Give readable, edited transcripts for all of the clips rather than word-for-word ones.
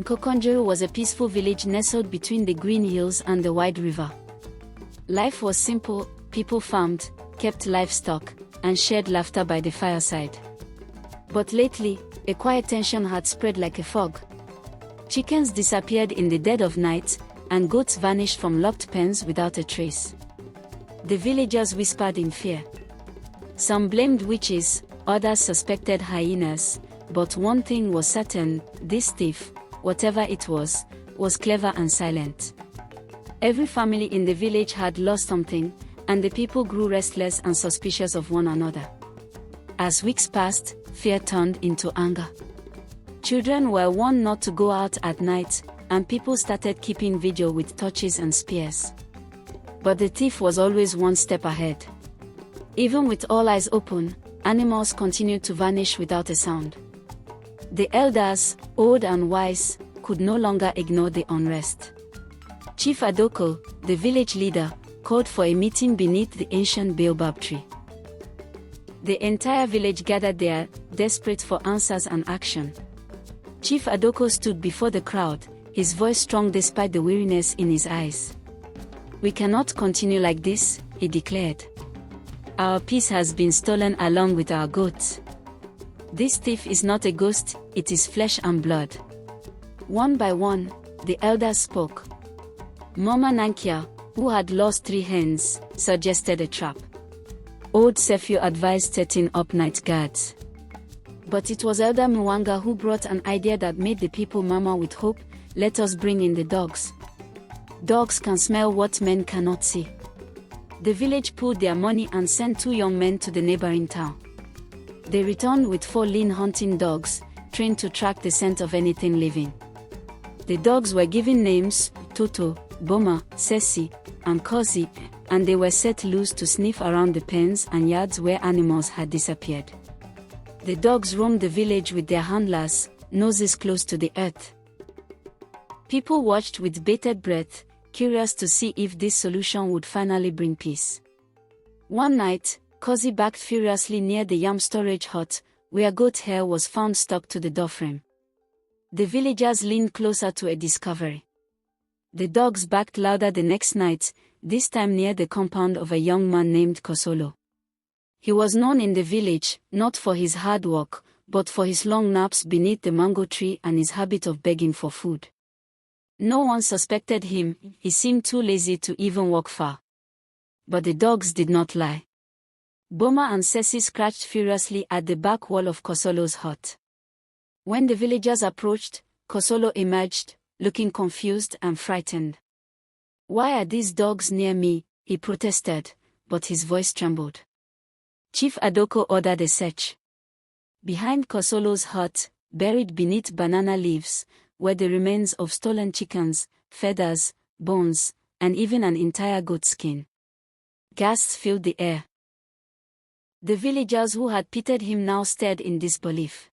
Nkokonjuru was a peaceful village nestled between the green hills and the wide river. Life was simple, people farmed, kept livestock, and shared laughter by the fireside. But lately, a quiet tension had spread like a fog. Chickens disappeared in the dead of night, and goats vanished from locked pens without a trace. The villagers whispered in fear. Some blamed witches, others suspected hyenas, but one thing was certain: this thief, whatever it was clever and silent. Every family in the village had lost something, and the people grew restless and suspicious of one another. As weeks passed, fear turned into anger. Children were warned not to go out at night, and people started keeping vigil with torches and spears. But the thief was always one step ahead. Even with all eyes open, animals continued to vanish without a sound. The elders, old and wise, could no longer ignore the unrest. Chief Adoko, the village leader, called for a meeting beneath the ancient baobab tree. The entire village gathered there, desperate for answers and action. Chief Adoko stood before the crowd, his voice strong despite the weariness in his eyes. "We cannot continue like this," he declared. "Our peace has been stolen along with our goats. This thief is not a ghost, it is flesh and blood." One by one, the elders spoke. Mama Nankia, who had lost 3 hens, suggested a trap. Old Sefio advised setting up night guards. But it was Elder Mwanga who brought an idea that made the people murmur with hope: "Let us bring in the dogs. Dogs can smell what men cannot see." The village pooled their money and sent 2 young men to the neighboring town. They returned with 4 lean hunting dogs, trained to track the scent of anything living. The dogs were given names: Toto, Boma, Sesi, and Kozi, and they were set loose to sniff around the pens and yards where animals had disappeared. The dogs roamed the village with their handlers, noses close to the earth. People watched with bated breath, curious to see if this solution would finally bring peace. One night, Kozi barked furiously near the yam storage hut, where goat hair was found stuck to the doorframe. The villagers leaned closer to a discovery. The dogs barked louder the next night, this time near the compound of a young man named Kosolo. He was known in the village, not for his hard work, but for his long naps beneath the mango tree and his habit of begging for food. No one suspected him, he seemed too lazy to even walk far. But the dogs did not lie. Boma and Sesi scratched furiously at the back wall of Kosolo's hut. When the villagers approached, Kosolo emerged, looking confused and frightened. "Why are these dogs near me?" he protested, but his voice trembled. Chief Adoko ordered a search. Behind Kosolo's hut, buried beneath banana leaves, were the remains of stolen chickens, feathers, bones, and even an entire goat skin. Gasps filled the air. The villagers who had pitied him now stared in disbelief.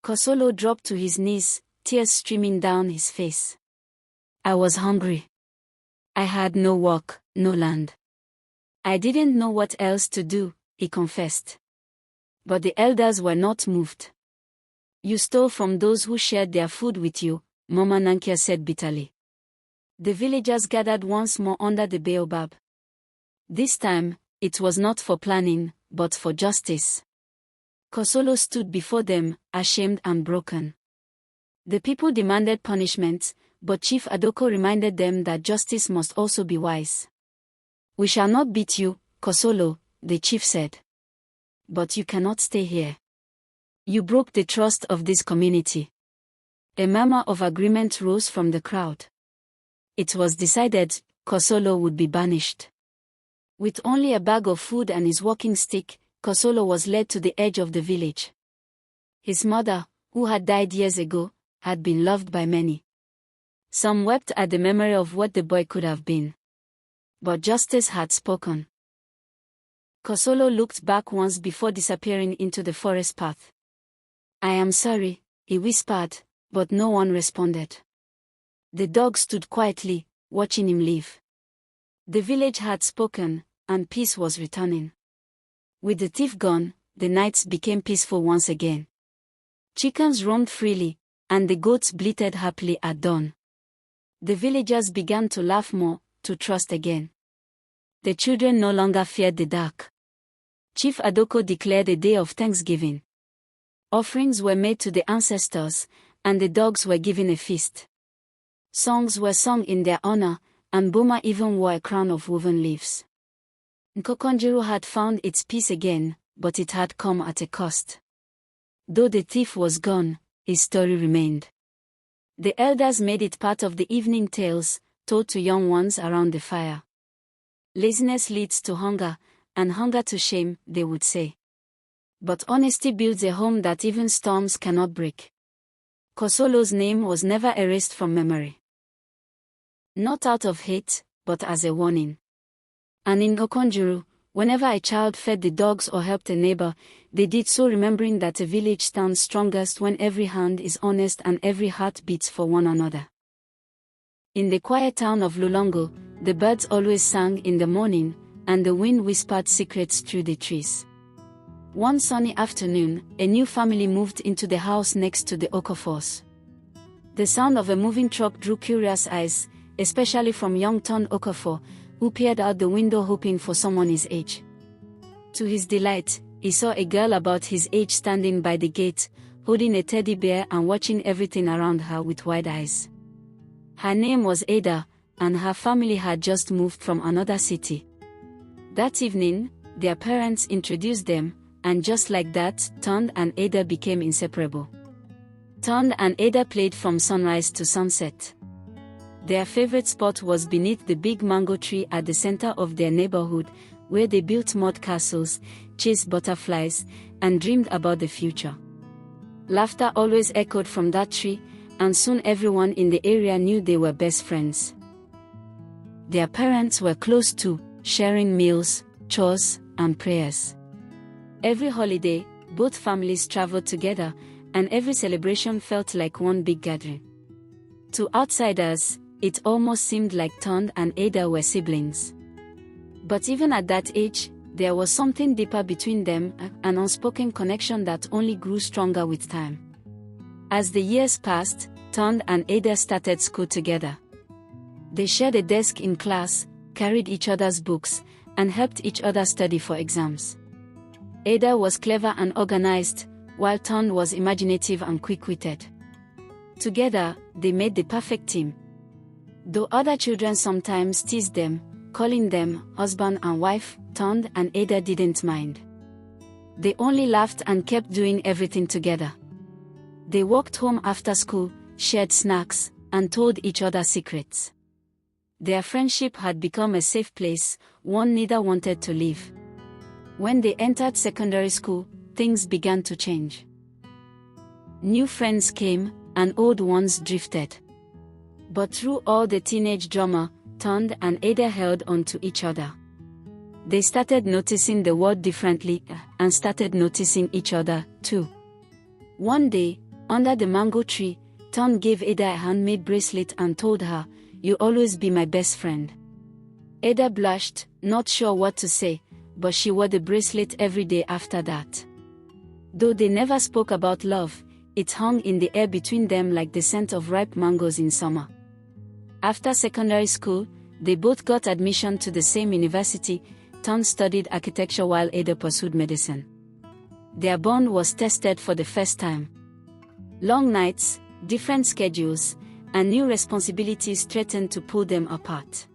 Kosolo dropped to his knees, tears streaming down his face. "I was hungry. I had no work, no land. I didn't know what else to do," he confessed. But the elders were not moved. "You stole from those who shared their food with you," Mama Nankia said bitterly. The villagers gathered once more under the baobab. This time, it was not for planning, but for justice. Kosolo stood before them, ashamed and broken. The people demanded punishment, but Chief Adoko reminded them that justice must also be wise. "We shall not beat you, Kosolo," the chief said. "But you cannot stay here. You broke the trust of this community." A murmur of agreement rose from the crowd. It was decided Kosolo would be banished. With only a bag of food and his walking stick, Kosolo was led to the edge of the village. His mother, who had died years ago, had been loved by many. Some wept at the memory of what the boy could have been. But justice had spoken. Kosolo looked back once before disappearing into the forest path. "I am sorry," he whispered, but no one responded. The dog stood quietly, watching him leave. The village had spoken, and peace was returning. With the thief gone, the nights became peaceful once again. Chickens roamed freely, and the goats bleated happily at dawn. The villagers began to laugh more, to trust again. The children no longer feared the dark. Chief Adoko declared a day of thanksgiving. Offerings were made to the ancestors, and the dogs were given a feast. Songs were sung in their honor, and Boma even wore a crown of woven leaves. Nkokonjiro had found its peace again, but it had come at a cost. Though the thief was gone, his story remained. The elders made it part of the evening tales, told to young ones around the fire. Laziness leads to hunger, and hunger to shame, they would say. But honesty builds a home that even storms cannot break. Kosolo's name was never erased from memory. Not out of hate, but as a warning. And in Okonjuru, whenever a child fed the dogs or helped a neighbor, they did so remembering that a village stands strongest when every hand is honest and every heart beats for one another. In the quiet town of Lulongo, the birds always sang in the morning, and the wind whispered secrets through the trees. One sunny afternoon, a new family moved into the house next to the Okofors. The sound of a moving truck drew curious eyes, especially from young Ton Okafor, who peered out the window hoping for someone his age. To his delight, he saw a girl about his age standing by the gate, holding a teddy bear and watching everything around her with wide eyes. Her name was Ada, and her family had just moved from another city. That evening, their parents introduced them, and just like that, Ton and Ada became inseparable. Ton and Ada played from sunrise to sunset. Their favorite spot was beneath the big mango tree at the center of their neighborhood, where they built mud castles, chased butterflies, and dreamed about the future. Laughter always echoed from that tree, and soon everyone in the area knew they were best friends. Their parents were close too, sharing meals, chores, and prayers. Every holiday, both families traveled together, and every celebration felt like one big gathering. To outsiders, it almost seemed like Ton and Ada were siblings. But even at that age, there was something deeper between them, an unspoken connection that only grew stronger with time. As the years passed, Ton and Ada started school together. They shared a desk in class, carried each other's books, and helped each other study for exams. Ada was clever and organized, while Ton was imaginative and quick-witted. Together, they made the perfect team. Though other children sometimes teased them, calling them husband and wife, Ton and Ada didn't mind. They only laughed and kept doing everything together. They walked home after school, shared snacks, and told each other secrets. Their friendship had become a safe place, one neither wanted to leave. When they entered secondary school, things began to change. New friends came, and old ones drifted. But through all the teenage drama, Ton and Ada held on to each other. They started noticing the world differently, and started noticing each other, too. One day, under the mango tree, Ton gave Ada a handmade bracelet and told her, "You'll always be my best friend." Ada blushed, not sure what to say, but she wore the bracelet every day after that. Though they never spoke about love, it hung in the air between them like the scent of ripe mangoes in summer. After secondary school, they both got admission to the same university. Ton studied architecture while Ada pursued medicine. Their bond was tested for the first time. Long nights, different schedules, and new responsibilities threatened to pull them apart.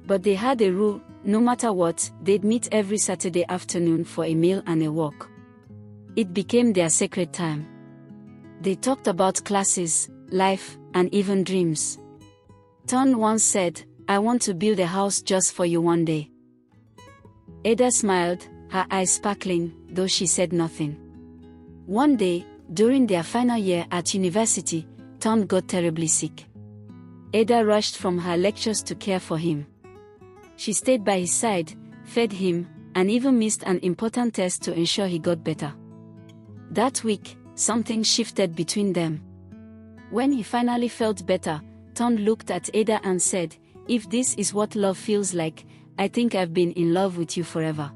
But they had a rule: no matter what, they'd meet every Saturday afternoon for a meal and a walk. It became their sacred time. They talked about classes, life, and even dreams. Ton once said, "I want to build a house just for you one day." Ada smiled, her eyes sparkling, though she said nothing. One day, during their final year at university, Ton got terribly sick. Ada rushed from her lectures to care for him. She stayed by his side, fed him, and even missed an important test to ensure he got better. That week, something shifted between them. When he finally felt better, Ton looked at Ada and said, "If this is what love feels like, I think I've been in love with you forever."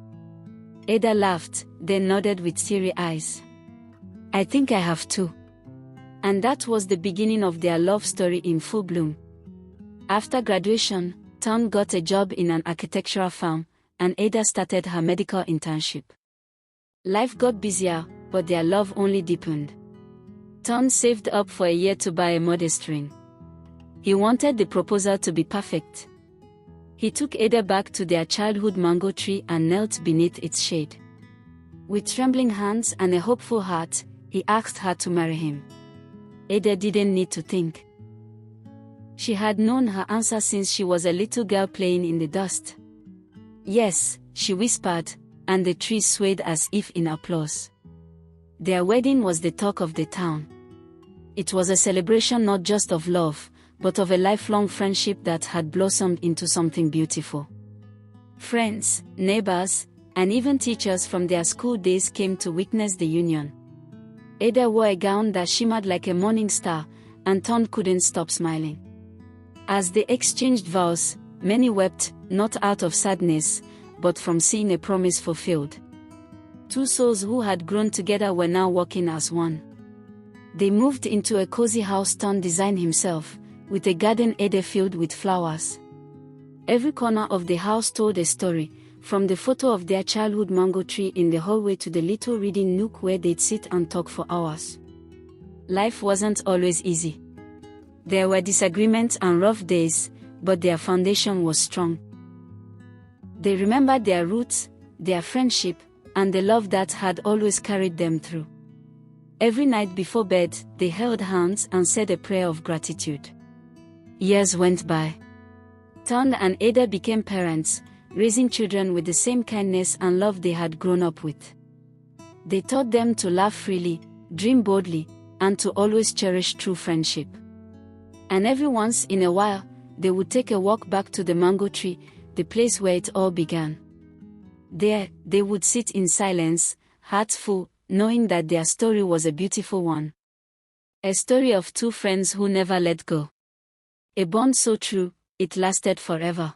Ada laughed, then nodded with teary eyes. "I think I have too." And that was the beginning of their love story in full bloom. After graduation, Ton got a job in an architectural firm, and Ada started her medical internship. Life got busier, but their love only deepened. Ton saved up for a year to buy a modest ring. He wanted the proposal to be perfect. He took Ada back to their childhood mango tree and knelt beneath its shade. With trembling hands and a hopeful heart, he asked her to marry him. Ada didn't need to think. She had known her answer since she was a little girl playing in the dust. Yes, she whispered, and the trees swayed as if in applause. Their wedding was the talk of the town. It was a celebration not just of love, but of a lifelong friendship that had blossomed into something beautiful. Friends, neighbors, and even teachers from their school days came to witness the union. Ada wore a gown that shimmered like a morning star, and Ton couldn't stop smiling. As they exchanged vows, many wept, not out of sadness, but from seeing a promise fulfilled. Two souls who had grown together were now walking as one. They moved into a cozy house Ton designed himself, with a garden area filled with flowers. Every corner of the house told a story, from the photo of their childhood mango tree in the hallway to the little reading nook where they'd sit and talk for hours. Life wasn't always easy. There were disagreements and rough days, but their foundation was strong. They remembered their roots, their friendship, and the love that had always carried them through. Every night before bed, they held hands and said a prayer of gratitude. Years went by. Ton and Ada became parents, raising children with the same kindness and love they had grown up with. They taught them to laugh freely, dream boldly, and to always cherish true friendship. And every once in a while, they would take a walk back to the mango tree, the place where it all began. There, they would sit in silence, hearts full, knowing that their story was a beautiful one. A story of two friends who never let go. A bond so true, it lasted forever.